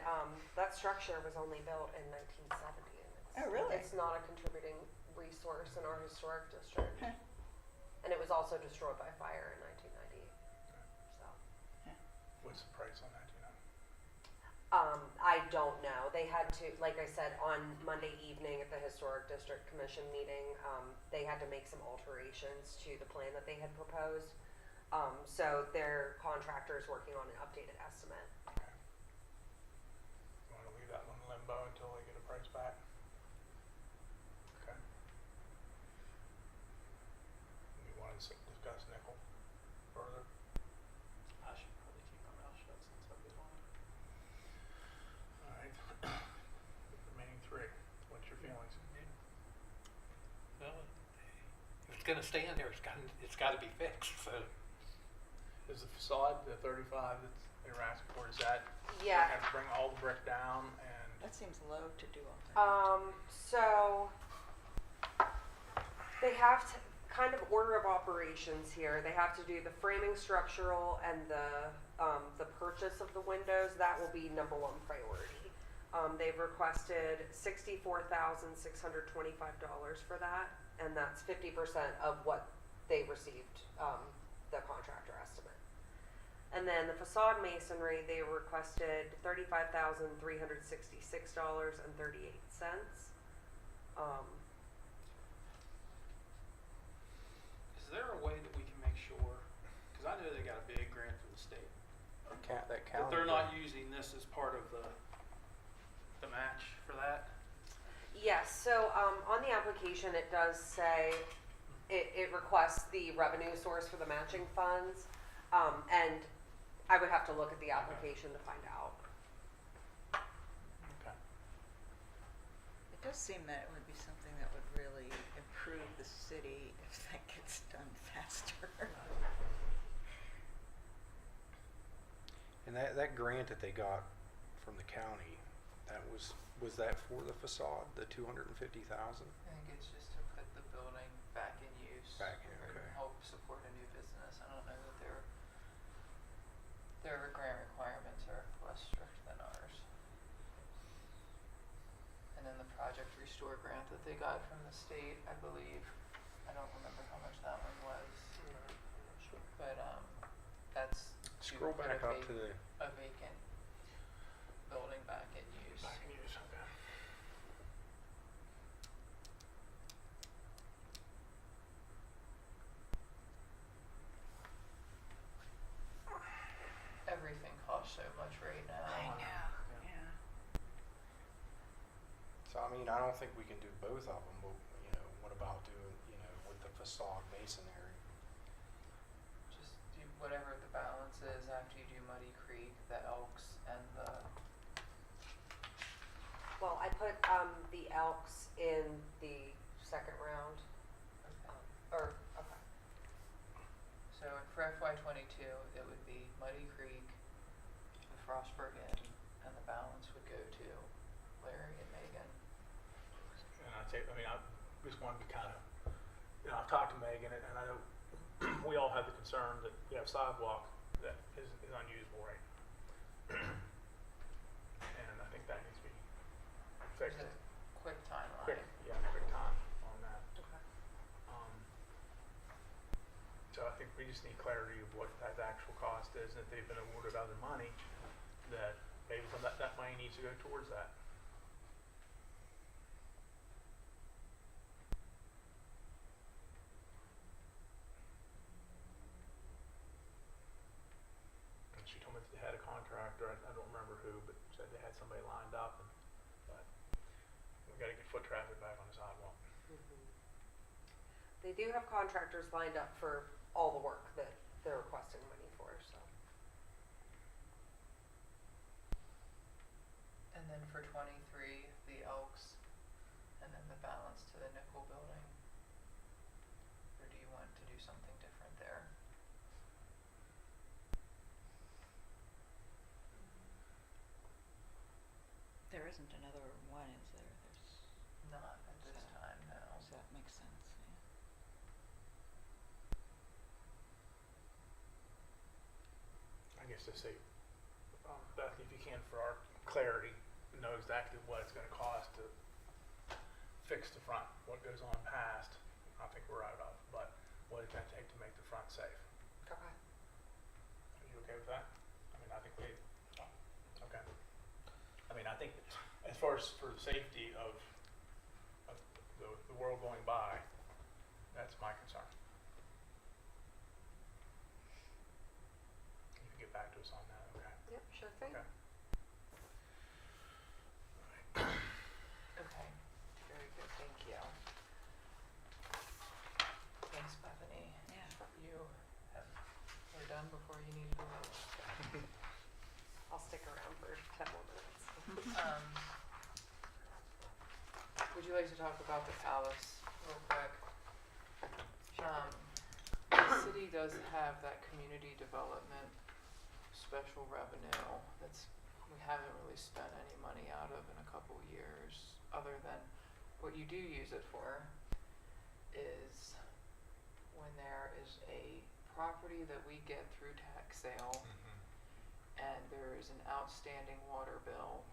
[SPEAKER 7] that structure was only built in 1970. And
[SPEAKER 3] Oh, really?
[SPEAKER 7] It's not a contributing resource in our historic district.
[SPEAKER 3] Huh.
[SPEAKER 7] And it was also destroyed by fire in 1998. So,
[SPEAKER 2] What's the price on that, do you know?
[SPEAKER 7] I don't know. They had to, like I said, on Monday evening at the Historic District Commission meeting, they had to make some alterations to the plan that they had proposed. So their contractor is working on an updated estimate.
[SPEAKER 2] Okay. You wanna leave that one in limbo until they get a price back? Okay. You wanna discuss nickel further?
[SPEAKER 8] I should probably keep my mouth shut since I've been on it.
[SPEAKER 2] All right. Remaining three, what's your feelings?
[SPEAKER 8] Well, if it's gonna stay in there, it's gotta be fixed, so.
[SPEAKER 2] Is the facade, the 35 that they were asking for, is that,
[SPEAKER 7] Yeah.
[SPEAKER 2] they have to bring all the brick down and,
[SPEAKER 3] That seems low to do all that.
[SPEAKER 7] So they have to kind of order of operations here. They have to do the framing structural and the purchase of the windows. That will be number one priority. They've requested $64,625 for that, and that's 50% of what they received, the contractor estimate. And then the facade masonry, they requested $35,366.38.
[SPEAKER 8] Is there a way that we can make sure, cause I know they got a big grant from the state,
[SPEAKER 9] That
[SPEAKER 8] but
[SPEAKER 9] county.
[SPEAKER 8] they're not using this as part of the match for that?
[SPEAKER 7] Yes, so on the application, it does say, it requests the revenue source for the matching funds. And I would have to look at the application to find out.
[SPEAKER 2] okay.
[SPEAKER 3] It does seem that it would be something that would really improve the city if that gets done faster.
[SPEAKER 9] And that grant that they got from the county, was that for the facade, the 250,000?
[SPEAKER 1] I think it's just to put the building back in use.
[SPEAKER 9] Back in,
[SPEAKER 1] or
[SPEAKER 9] okay.
[SPEAKER 1] help support a new business. I don't know that their grant requirements are less strict than ours. And then the Project Restore grant that they got from the state, I believe, I don't remember how much that one was. But that's to
[SPEAKER 9] Scroll
[SPEAKER 1] put
[SPEAKER 9] back up to the,
[SPEAKER 1] a vacant building back in use.
[SPEAKER 2] Back in use, okay.
[SPEAKER 1] Everything costs so much right now.
[SPEAKER 3] Yeah.
[SPEAKER 9] so I mean, I don't think we can do both of them, but, about doing, you know, with the facade masonry?
[SPEAKER 1] Just do whatever the balance is after you do Muddy Creek, the Elks, and the,
[SPEAKER 7] Well, I put, the Elks in the second round, okay.
[SPEAKER 1] so for FY '22, it would be Muddy Creek, the Frostburg Inn, and the balance would go to Larry and Megan.
[SPEAKER 2] And I just want to be kind of, I've talked to Megan, and I know we all have the concern that we have sidewalk that is unusable right now. And I think that needs to be
[SPEAKER 1] There's
[SPEAKER 2] fixed.
[SPEAKER 1] a quick timeline.
[SPEAKER 2] Quick time on that.
[SPEAKER 7] Okay.
[SPEAKER 2] So I think we just need clarity of what that actual cost is, and if they've been awarded other money, that maybe some of that money needs to go towards that. And she told me that they had a contractor, I don't remember who, but said they had somebody lined up, but we gotta get foot traffic back on the sidewalk.
[SPEAKER 7] They do have contractors lined up for all the work that they're requesting money for, so.
[SPEAKER 1] And then for '23, the Elks, and then the balance to the Nickel Building. Or do you want to do something different there?
[SPEAKER 3] There isn't another one, is there? There's,
[SPEAKER 1] Not at this
[SPEAKER 3] So-
[SPEAKER 1] time, no.
[SPEAKER 3] so that makes sense, yeah.
[SPEAKER 2] I guess to say, Bethany, if you can, for our clarity, know exactly what it's gonna cost to fix the front. What goes on past, I think we're out of, but what it's gonna take to make the front safe.
[SPEAKER 7] Okay.
[SPEAKER 2] Are you okay with that? I mean, I think we, okay. I mean, I think as far as for the safety of the world going by, that's my concern. You can get back to us on that, okay?
[SPEAKER 7] Yep, sure thing.
[SPEAKER 2] Okay.
[SPEAKER 1] Okay, very good, thank you. Thanks, Bethany.
[SPEAKER 3] Yeah.
[SPEAKER 1] We're done before you need to leave.
[SPEAKER 7] I'll stick around for 10 more minutes.
[SPEAKER 1] Would you like to talk about the palace real quick? The city does have that community development special revenue that's, we haven't really spent any money out of in a couple years, other than what you do use it for is when there is a property that we get through tax sale and there is an outstanding water bill,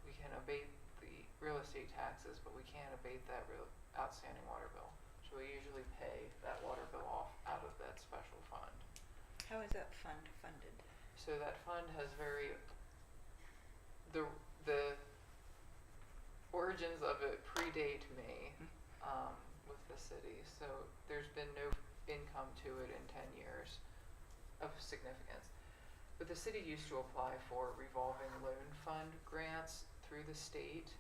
[SPEAKER 1] we can abate the real estate taxes, but we can't abate that real outstanding water bill. So we usually pay that water bill off out of that special fund.
[SPEAKER 3] How is that fund funded?
[SPEAKER 1] So that fund has the origins of it predate me, with the city. So there's been no income to it in 10 years of significance. But the city used to apply for revolving loan fund grants through the state,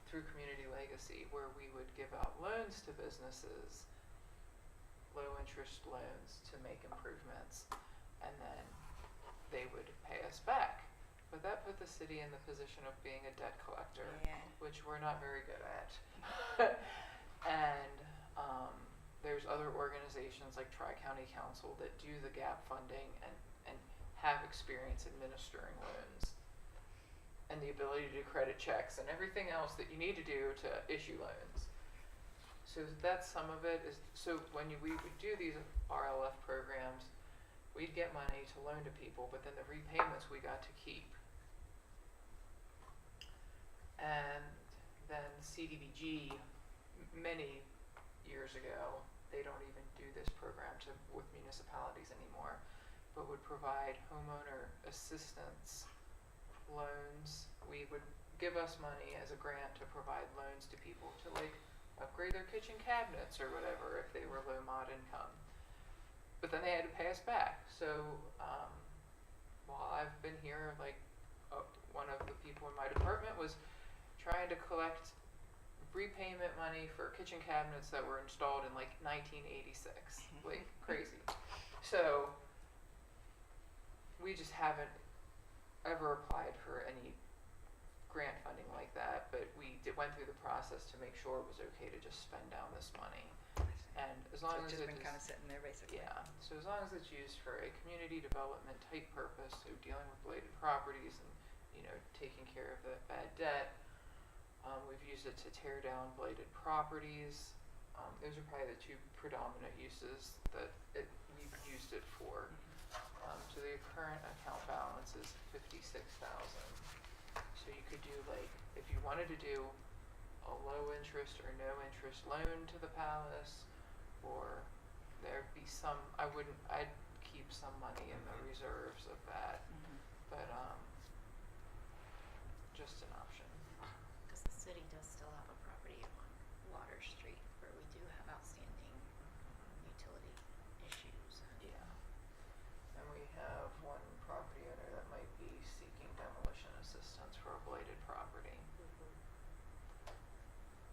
[SPEAKER 1] through Community Legacy, where we would give out loans to businesses, low interest loans to make improvements, and then they would pay us back. But that put the city in the position of being a debt collector,
[SPEAKER 3] Yeah.
[SPEAKER 1] which we're not very good at. And there's other organizations like Tri-County Council that do the gap funding and have experience administering loans and the ability to do credit checks and everything else that you need to do to issue loans. So that's some of it. So when we would do these RLF programs, we'd get money to loan to people, but then the repayments we got to keep. And then CDBG, many years ago, they don't even do this program with municipalities anymore, but would provide homeowner assistance loans. We would give us money as a grant to provide loans to people to like upgrade their kitchen cabinets or whatever if they were low mod income. But then they had to pay us back. So while I've been here, like one of the people in my department was trying to collect repayment money for kitchen cabinets that were installed in like 1986, like crazy. So we just haven't ever applied for any grant funding like that, but we went through the process to make sure it was okay to just spend down this money. And as
[SPEAKER 3] So
[SPEAKER 1] long
[SPEAKER 3] it's
[SPEAKER 1] as
[SPEAKER 3] just
[SPEAKER 1] it
[SPEAKER 3] been
[SPEAKER 1] is,
[SPEAKER 3] kind of sitting there basically.
[SPEAKER 1] yeah, so as long as it's used for a community development type purpose, so dealing with blighted properties and, you know, taking care of the bad debt. We've used it to tear down blighted properties. Those are probably the two predominant uses that we've used it for. So the current account balance is $56,000. So you could do like, if you wanted to do a low interest or no interest loan to the palace, or there'd be some, I'd keep some money in the reserves of that, but just an option.
[SPEAKER 5] Because the city does still have a property on Water Street where we do have outstanding utility issues. And
[SPEAKER 1] Yeah. And we have one property owner that might be seeking demolition assistance for a blighted property.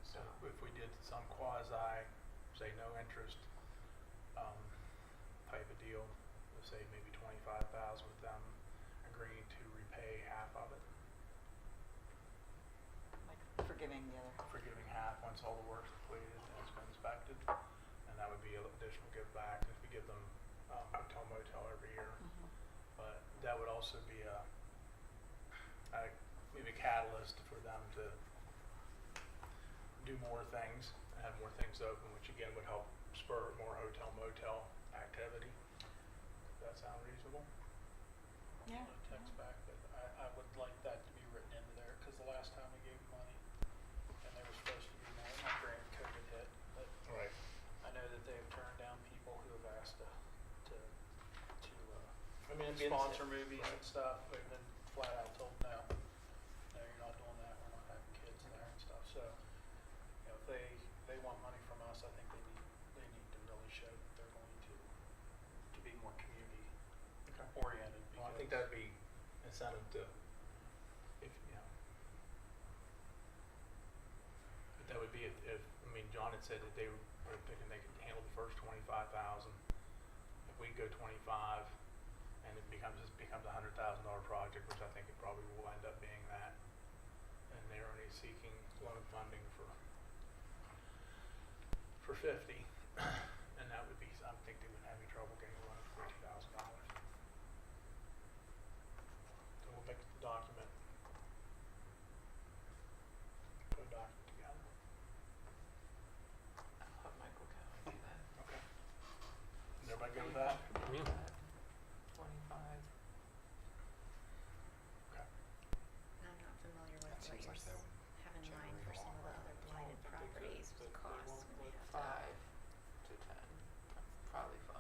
[SPEAKER 2] So if we did some quasi, say no interest, type of deal, let's say maybe 25,000 with them agreeing to repay half of it,
[SPEAKER 3] Like forgiving the other.
[SPEAKER 2] forgiving half once all the work's completed and it's been inspected, and that would be an additional give back if we give them hotel motel every year. But that would also be maybe a catalyst for them to do more things and have more things open, which again would help spur more hotel motel activity. Does that sound reasonable?
[SPEAKER 3] Yeah.
[SPEAKER 10] Text back, but I would like that to be written into there, because the last time we gave money, and they were supposed to be more, not during COVID hit, but
[SPEAKER 2] Right.
[SPEAKER 10] I know that they have turned down people who have asked to
[SPEAKER 2] I mean,
[SPEAKER 10] sponsor movies and stuff, they've been flat out told no, you're not doing that, we're not having kids there and stuff, so, you know, if they want money from us, I think they need to really show that they're going to be more community oriented.
[SPEAKER 2] Well, I think that'd be incentive to, if, you know. But that would be if, I mean, John had said that they were thinking they could handle the first 25,000. If we go 25 and it becomes a $100,000 project, which I think it probably will end up being that, and they're only seeking loan funding for 50, and that would be, I think they wouldn't have any trouble getting a loan for $50,000. So we'll make the document, put a document together.
[SPEAKER 1] I'll have Michael Cowan do that.
[SPEAKER 2] Okay. Is everybody good with that? 25. Okay.
[SPEAKER 5] I'm not familiar with
[SPEAKER 9] That
[SPEAKER 5] what
[SPEAKER 9] seems
[SPEAKER 5] you
[SPEAKER 9] like that would
[SPEAKER 5] have in mind
[SPEAKER 9] generate
[SPEAKER 5] for
[SPEAKER 9] a
[SPEAKER 5] some of
[SPEAKER 9] lot
[SPEAKER 5] the
[SPEAKER 9] of
[SPEAKER 5] other blighted properties with costs when they have to,
[SPEAKER 1] 5 to 10, probably 5.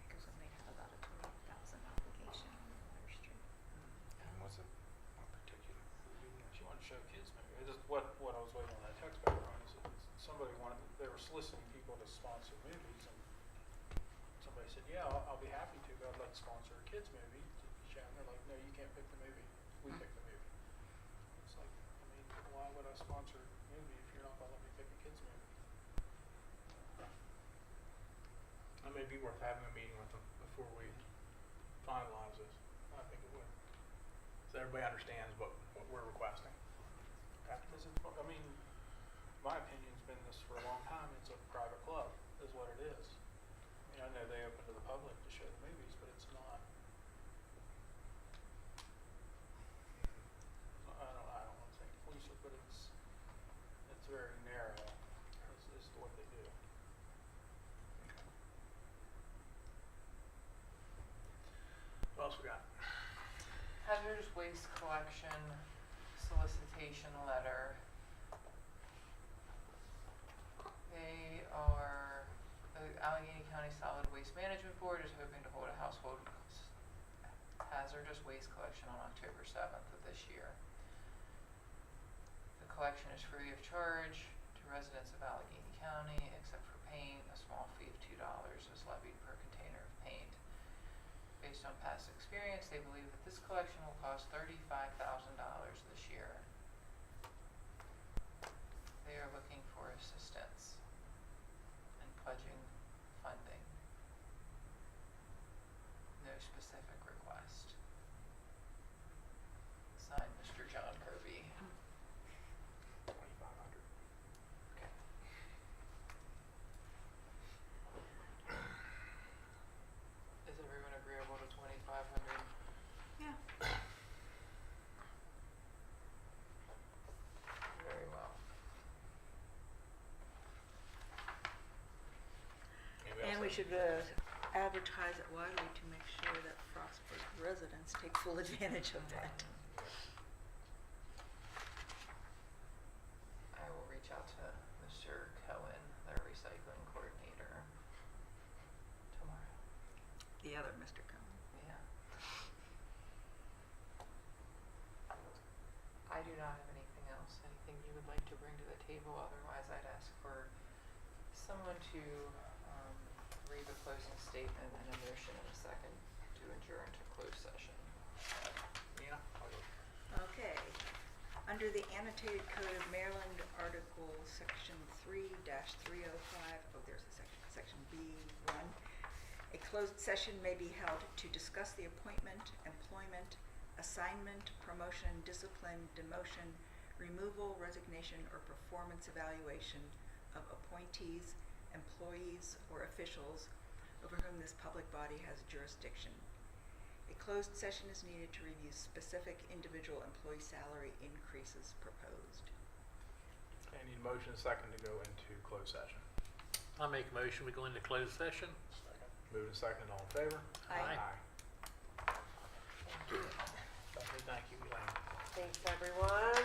[SPEAKER 5] because when they have about a $28,000 obligation on Water Street.
[SPEAKER 9] And was it one particular movie that
[SPEAKER 10] She wanted to show kids maybe. It's just what I was waiting on that text back on is that somebody wanted, they were soliciting people to sponsor movies, and somebody said, yeah, I'll be happy to, but I'd like to sponsor a kids movie to be shown. They're like, no, you can't pick the movie. We pick the movie. It's like, I mean, why would I sponsor a movie if you're not gonna let me pick a kids movie?
[SPEAKER 2] It may be worth having a meeting with them before we finalize this. I think it would. So everybody understands what we're requesting. Okay.
[SPEAKER 10] Because it's, I mean, my opinion's been this for a long time, it's a private club, is what it is. I mean, I know they open to the public to show the movies, but it's not. I don't want to say inclusive, but it's very narrow, is what they do.
[SPEAKER 2] What else we got?
[SPEAKER 1] Hazardous Waste Collection solicitation letter. They are, the Allegany County Solid Waste Management Board is hoping to hold a household hazardous waste collection on October 7th of this year. The collection is free of charge to residents of Allegheny County, except for paint. A small fee of $2 is levied per container of paint. Based on past experience, they believe that this collection will cost $35,000 this year.
[SPEAKER 3] should advertise it widely to make sure that Frostburg residents take full advantage of that.
[SPEAKER 1] I will reach out to Mr. Cohen, their recycling coordinator, tomorrow.
[SPEAKER 3] The other Mr. Cohen.
[SPEAKER 1] Yeah. I do not have anything else. Anything you would like to bring to the table? Otherwise, I'd ask for someone to read the closing statement and a motion in a second to adjourn to closed session.
[SPEAKER 10] Yeah, I'll go.
[SPEAKER 3] Okay. Under the annotated Code of Maryland, Article Section 3-305, there's a section B1. A closed session may be held to discuss the appointment, employment, assignment, promotion, discipline, demotion, removal, resignation, or performance evaluation of appointees, employees, or officials over whom this public body has jurisdiction. A closed session is needed to review specific individual employee salary increases proposed.
[SPEAKER 2] Okay, I need a motion and a second to go into closed session.
[SPEAKER 8] I'll make a motion, we go into closed session.
[SPEAKER 2] Second. Moved and seconded, all in favor?
[SPEAKER 3] Aye.
[SPEAKER 2] Okay, thank you, Elaine.
[SPEAKER 7] Thanks, everyone.